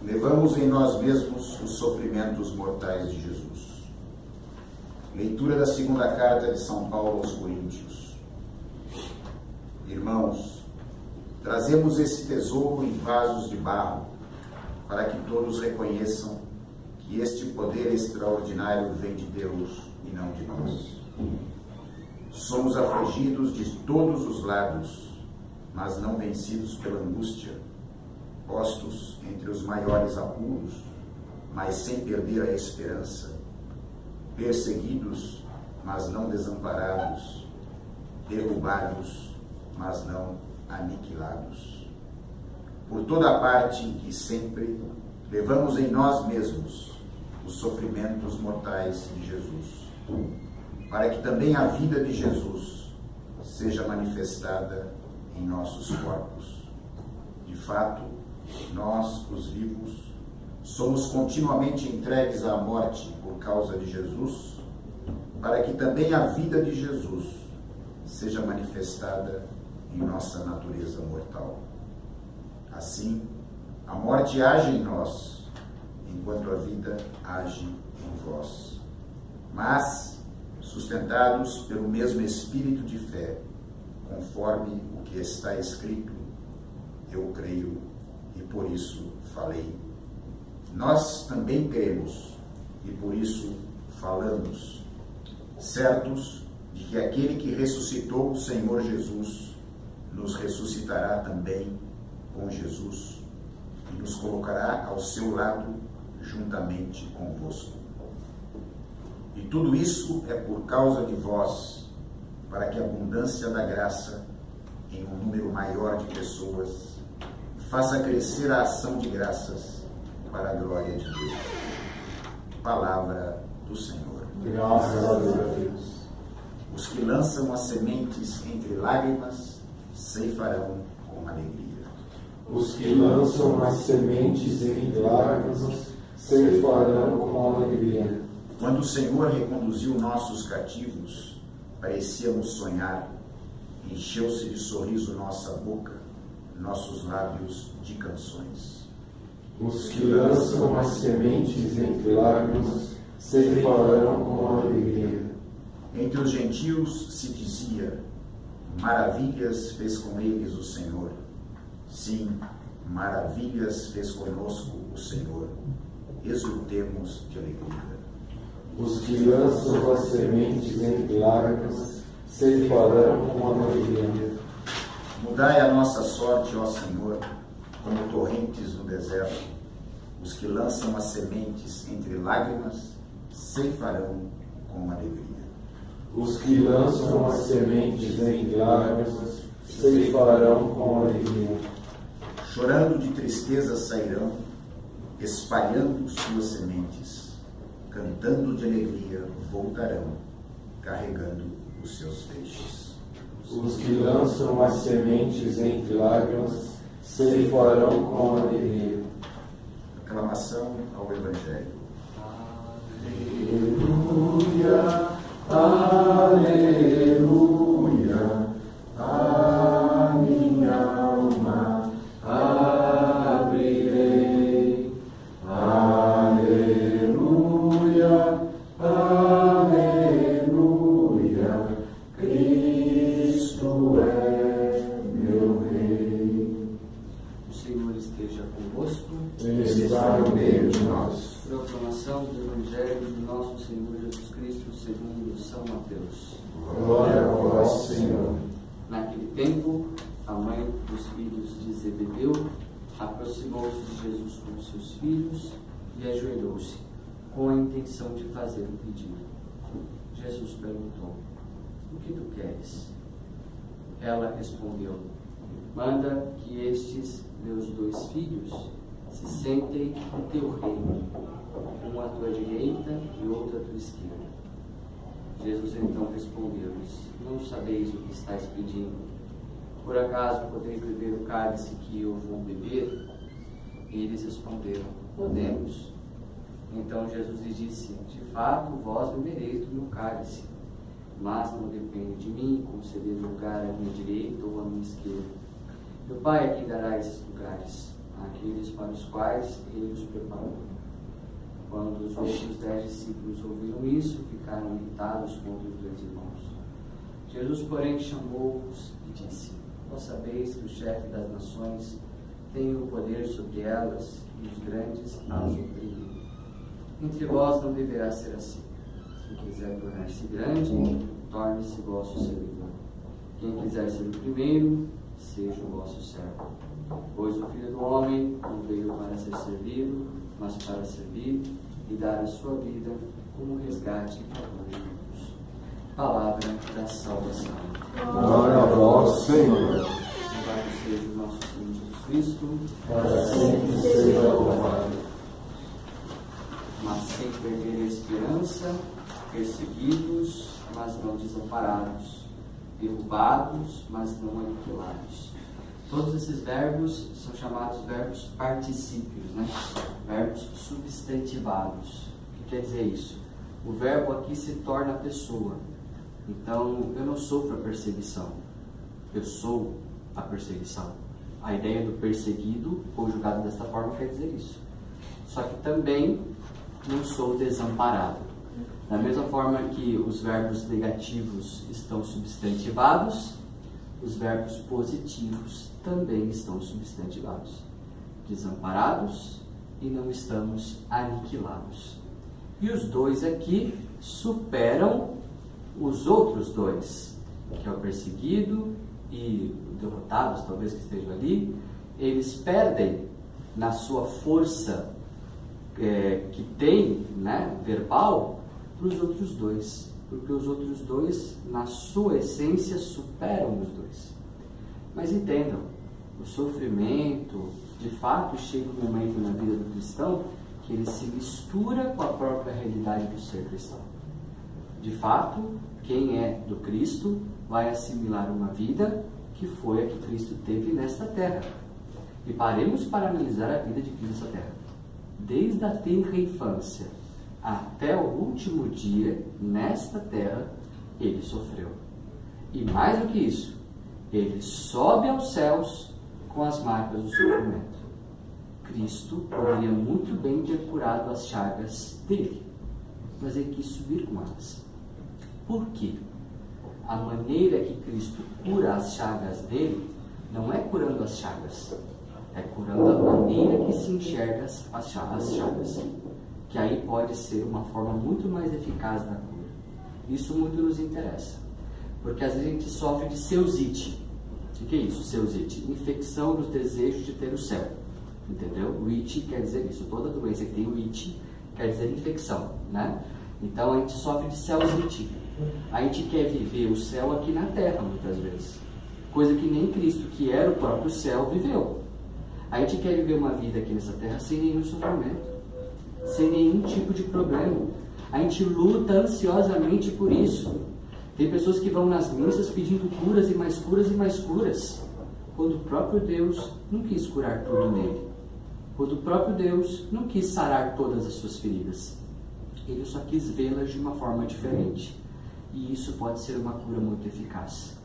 levamos em nós mesmos os sofrimentos mortais de Jesus. Leitura da segunda carta de São Paulo aos Coríntios. Irmãos, trazemos esse tesouro em vasos de barro, para que todos reconheçam que este poder extraordinário vem de Deus e não de nós. Somos afligidos de todos os lados, mas não vencidos pela angústia, postos entre os maiores apuros, mas sem perder a esperança, perseguidos, mas não desamparados, derrubados, mas não aniquilados. Por toda a parte e sempre levamos em nós mesmos os sofrimentos mortais de Jesus, para que também a vida de Jesus seja manifestada em nossos corpos. De fato, nós, os vivos, somos continuamente entregues à morte por causa de Jesus, para que também a vida de Jesus seja manifestada em nossa natureza mortal. Assim, a morte age em nós, enquanto a vida age em vós. Mas, sustentados pelo mesmo espírito de fé, conforme o que está escrito, eu creio e por isso falei. Nós também cremos e por isso falamos, certos de que aquele que ressuscitou o Senhor Jesus nos ressuscitará também com Jesus e nos colocará ao seu lado juntamente convosco. E tudo isso é por causa de vós, para que a abundância da graça em um número maior de pessoas faça crescer a ação de graças para a glória de Deus. Palavra do Senhor. Graças a Deus. Os que lançam as sementes entre lágrimas ceifarão com alegria. Os que lançam as sementes entre lágrimas ceifarão com alegria. Quando o Senhor reconduziu nossos cativos, parecíamos sonhar, encheu-se de sorriso nossa boca, nossos lábios de canções. Os que lançam as sementes entre lágrimas ceifarão com alegria. Entre os gentios se dizia, maravilhas fez com eles o Senhor. Sim, maravilhas fez conosco o Senhor. Exultemos de alegria. Os que lançam as sementes entre lágrimas ceifarão com alegria. Mudai a nossa sorte, ó Senhor, como torrentes no deserto. Os que lançam as sementes entre lágrimas ceifarão com alegria. Os que lançam as sementes entre lágrimas ceifarão com alegria. Chorando de tristeza sairão, espalhando suas sementes. Cantando de alegria voltarão, carregando os seus feixes. Os que lançam as sementes entre lágrimas ceifarão com alegria. Aclamação ao Evangelho. Aleluia, aleluia, a minha alma abrirei. Aleluia, aleluia, Cristo é meu Rei. O Senhor esteja convosco. Está no meio de nós. Proclamação do Evangelho de nosso Senhor Jesus Cristo segundo São Mateus. Glória a vós, Senhor. Naquele tempo, a mãe dos filhos de Zebedeu aproximou-se de Jesus com seus filhos e ajoelhou-se, com a intenção de fazer um pedido. Jesus perguntou, o que tu queres? Ela respondeu, manda que estes meus 2 filhos se sentem no teu reino, um à tua direita e outro à tua esquerda. Jesus então respondeu-lhes, não sabeis o que estáis pedindo. Por acaso podeis beber o cálice que eu vou beber? E eles responderam, podemos. Então Jesus lhes disse, de fato vós bebereis do meu cálice, mas não depende de mim conceder lugar à minha direita ou à minha esquerda. Meu Pai é quem dará esses lugares. aqueles para os quais ele os preparou. Quando os outros 10 discípulos ouviram isso, ficaram irritados contra os 2 irmãos. Jesus, porém, chamou-os e disse: Vós sabeis que o chefe das nações tem o poder sobre elas e os grandes as oprimem. Entre vós não deverá ser assim. Quem quiser tornar-se grande, torne-se vosso servidor. Quem quiser ser o primeiro, seja o vosso servo. Pois o Filho do Homem não veio para ser servido, mas para servir e dar a sua vida como resgate em favor de muitos. Palavra da salvação. Glória a vós, Senhor. Louvado seja o nosso Senhor Jesus Cristo. Para sempre seja louvado. Mas sem perder a esperança, perseguidos, mas não desamparados, derrubados, mas não aniquilados. Todos esses verbos são chamados verbos particípios, né? Verbos substantivados. O que quer dizer isso? O verbo aqui se torna pessoa. Então, eu não sofro a perseguição, eu sou a perseguição. A ideia do perseguido, conjugado desta forma, quer dizer isso. Só que também não sou desamparado. Da mesma forma que os verbos negativos estão substantivados, os verbos positivos também estão substantivados. Desamparados e não estamos aniquilados. E os 2 aqui superam os outros 2, que é o perseguido e derrotados, talvez que estejam ali. Eles perdem na sua força que tem, né, verbal, para os outros 2, porque os outros 2, na sua essência, superam os 2. Mas entendam, o sofrimento, de fato, chega um momento na vida do cristão que ele se mistura com a própria realidade do ser cristão. De fato, quem é do Cristo vai assimilar uma vida que foi a que Cristo teve nesta terra. E paremos para analisar a vida de Cristo nesta terra. Desde a tenra infância até o último dia, nesta terra, ele sofreu. E mais do que isso, ele sobe aos céus com as marcas do sofrimento. Cristo poderia muito bem ter curado as chagas dele, mas ele quis subir com elas. Por quê? A maneira que Cristo cura as chagas dele não é curando as chagas, é curando a maneira que se enxerga as chagas, que aí pode ser uma forma muito mais eficaz da cura. Isso muito nos interessa, porque às vezes a gente sofre de seusite. O que é isso, seusite? Infecção dos desejos de ter o céu, entendeu? O it quer dizer isso, toda doença que tem o it quer dizer infecção, né? Então a gente sofre de seusite. A gente quer viver o céu aqui na terra, muitas vezes, coisa que nem Cristo, que era o próprio céu, viveu. A gente quer viver uma vida aqui nessa terra sem nenhum sofrimento, sem nenhum tipo de problema. A gente luta ansiosamente por isso. Tem pessoas que vão nas missas pedindo curas e mais curas e mais curas, quando o próprio Deus não quis curar tudo nele, quando o próprio Deus não quis sarar todas as suas feridas. Ele só quis vê-las de uma forma diferente. E isso pode ser uma cura muito eficaz.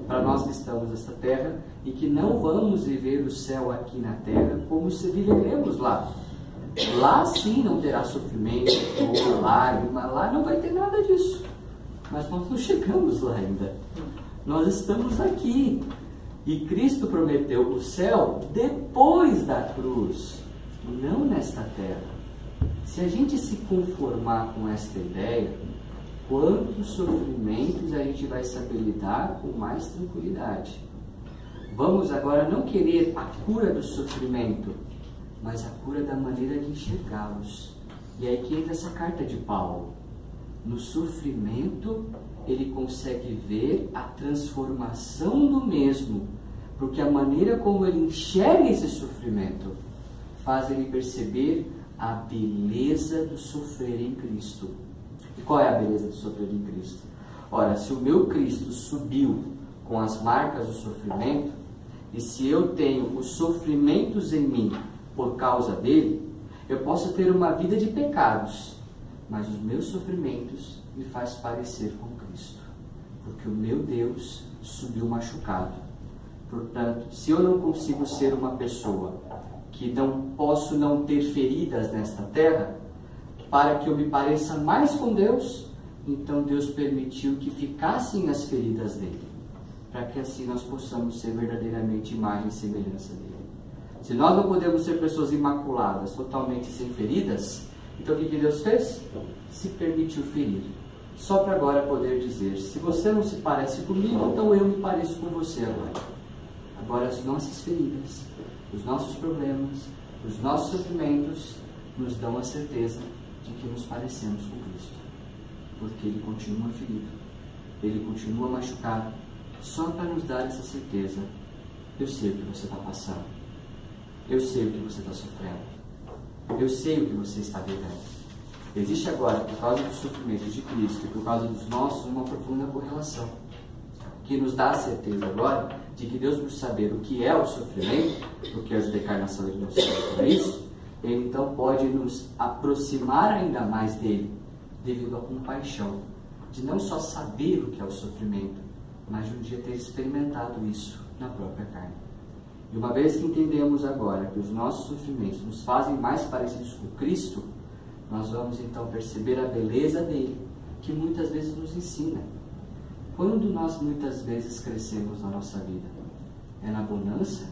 Para nós que estamos nesta terra e que não vamos viver o céu aqui na terra como se viveremos lá. Lá sim não terá sofrimento, dor, lágrima, lá não vai ter nada disso. Mas nós não chegamos lá ainda. Nós estamos aqui. E Cristo prometeu o céu depois da cruz, não nesta terra. Se a gente se conformar com esta ideia, quantos sofrimentos a gente vai saber lidar com mais tranquilidade. Vamos agora não querer a cura do sofrimento, mas a cura da maneira de enxergá-los. E aí que entra essa carta de Paulo. No sofrimento, ele consegue ver a transformação do mesmo, porque a maneira como ele enxerga esse sofrimento faz ele perceber a beleza do sofrer em Cristo. E qual é a beleza do sofrer em Cristo? Ora, se o meu Cristo subiu com as marcas do sofrimento, e se eu tenho os sofrimentos em mim por causa dele, eu posso ter uma vida de pecados, mas os meus sofrimentos me faz parecer com Cristo, porque o meu Deus subiu machucado. Portanto, se eu não consigo ser uma pessoa que não posso não ter feridas nesta terra, para que eu me pareça mais com Deus, então Deus permitiu que ficassem as feridas dele, para que assim nós possamos ser verdadeiramente imagem e semelhança dele. Se nós não podemos ser pessoas imaculadas, totalmente sem feridas, então o que Deus fez? Se permitiu ferir. Só para agora poder dizer, se você não se parece comigo, então eu me pareço com você agora. Agora as nossas feridas, os nossos problemas, os nossos sofrimentos nos dão a certeza de que nos parecemos com Cristo. Porque Ele continua ferido, Ele continua machucado, só para nos dar essa certeza. Eu sei o que você está passando, eu sei o que você está sofrendo, eu sei o que você está vivendo. Existe agora, por causa dos sofrimentos de Cristo e por causa dos nossos, uma profunda correlação, que nos dá a certeza agora de que Deus, por saber o que é o sofrimento, porque a desencarnação Ele não sabe para isso, Ele então pode nos aproximar ainda mais dele, devido à compaixão, de não só saber o que é o sofrimento, mas de um dia ter experimentado isso na própria carne. E uma vez que entendemos agora que os nossos sofrimentos nos fazem mais parecidos com Cristo, nós vamos então perceber a beleza dele, que muitas vezes nos ensina. Quando nós muitas vezes crescemos na nossa vida? É na bonança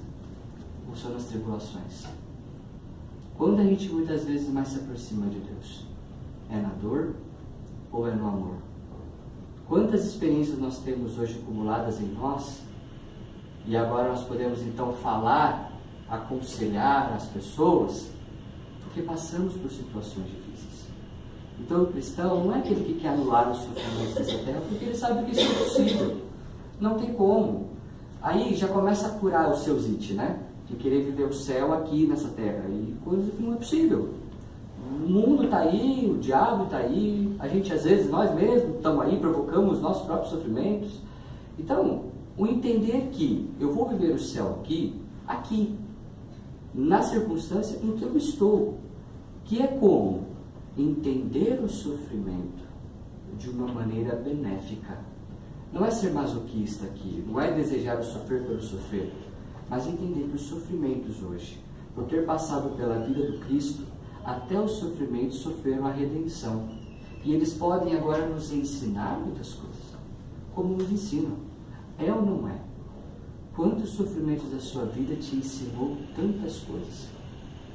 ou são nas tribulações? Quando a gente muitas vezes mais se aproxima de Deus? É na dor ou é no amor? Quantas experiências nós temos hoje acumuladas em nós, e agora nós podemos então falar, aconselhar as pessoas, porque passamos por situações difíceis. Então o cristão não é aquele que quer anular os sofrimentos dessa terra, porque ele sabe que isso é impossível. Não tem como. Aí já começa a curar os seus it, né? De querer viver o céu aqui nessa terra. E coisa que não é possível. O mundo está aí, o diabo está aí, a gente às vezes, nós mesmos estamos aí, provocamos os nossos próprios sofrimentos. Então, o entender que eu vou viver o céu aqui, na circunstância em que eu estou, que é como entender o sofrimento de uma maneira benéfica. Não é ser masoquista aqui, não é desejar o sofrer pelo sofrer, mas entender que os sofrimentos hoje, por ter passado pela vida do Cristo, até os sofrimentos sofreram a redenção. E eles podem agora nos ensinar muitas coisas, como nos ensinam. É ou não é? Quantos sofrimentos da sua vida te ensinou tantas coisas?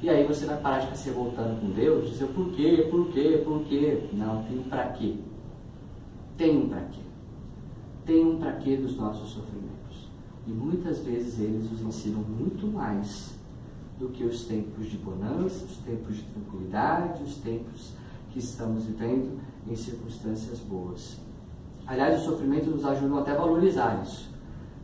E aí você vai parar de ficar se revoltando com Deus, dizer por quê, por quê, por quê? Não, tem um pra quê. Tem um pra quê. Tem um pra quê dos nossos sofrimentos. E muitas vezes eles nos ensinam muito mais do que os tempos de bonança, os tempos de tranquilidade, os tempos que estamos vivendo em circunstâncias boas. Aliás, o sofrimento nos ajuda até a valorizar isso.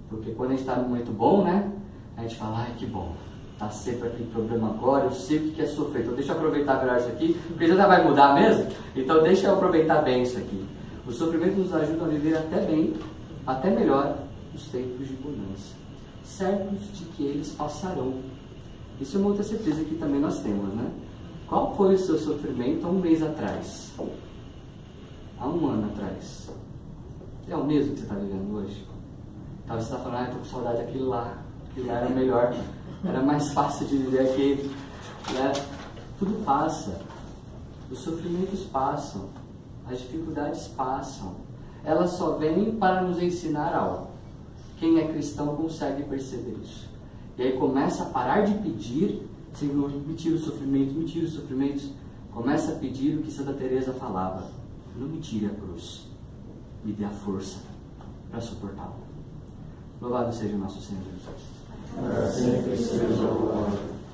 Porque quando a gente está num momento bom, né? A gente fala, ai que bom, tá sempre aquele problema agora, eu sei o que é sofrer. Então deixa eu aproveitar melhor isso aqui, porque já vai mudar mesmo. Então deixa eu aproveitar bem isso aqui. O sofrimento nos ajuda a viver até bem, até melhor, os tempos de bonança. Certos de que eles passarão. Isso é uma outra certeza que também nós temos, né? Qual foi o seu sofrimento há um mês atrás? Há um ano atrás? É o mesmo que você está vivendo hoje? Talvez você está falando, estou com saudade daquilo lá era melhor, era mais fácil de viver aquele, né? Tudo passa, os sofrimentos passam, as dificuldades passam, elas só vêm para nos ensinar algo. Quem é cristão consegue perceber isso. E aí começa a parar de pedir, Senhor, me tira os sofrimentos, começa a pedir o que Santa Teresa falava, não me tire a cruz, me dê a força para suportá-lo. Louvado seja o nosso Senhor Jesus. Sempre seja louvado.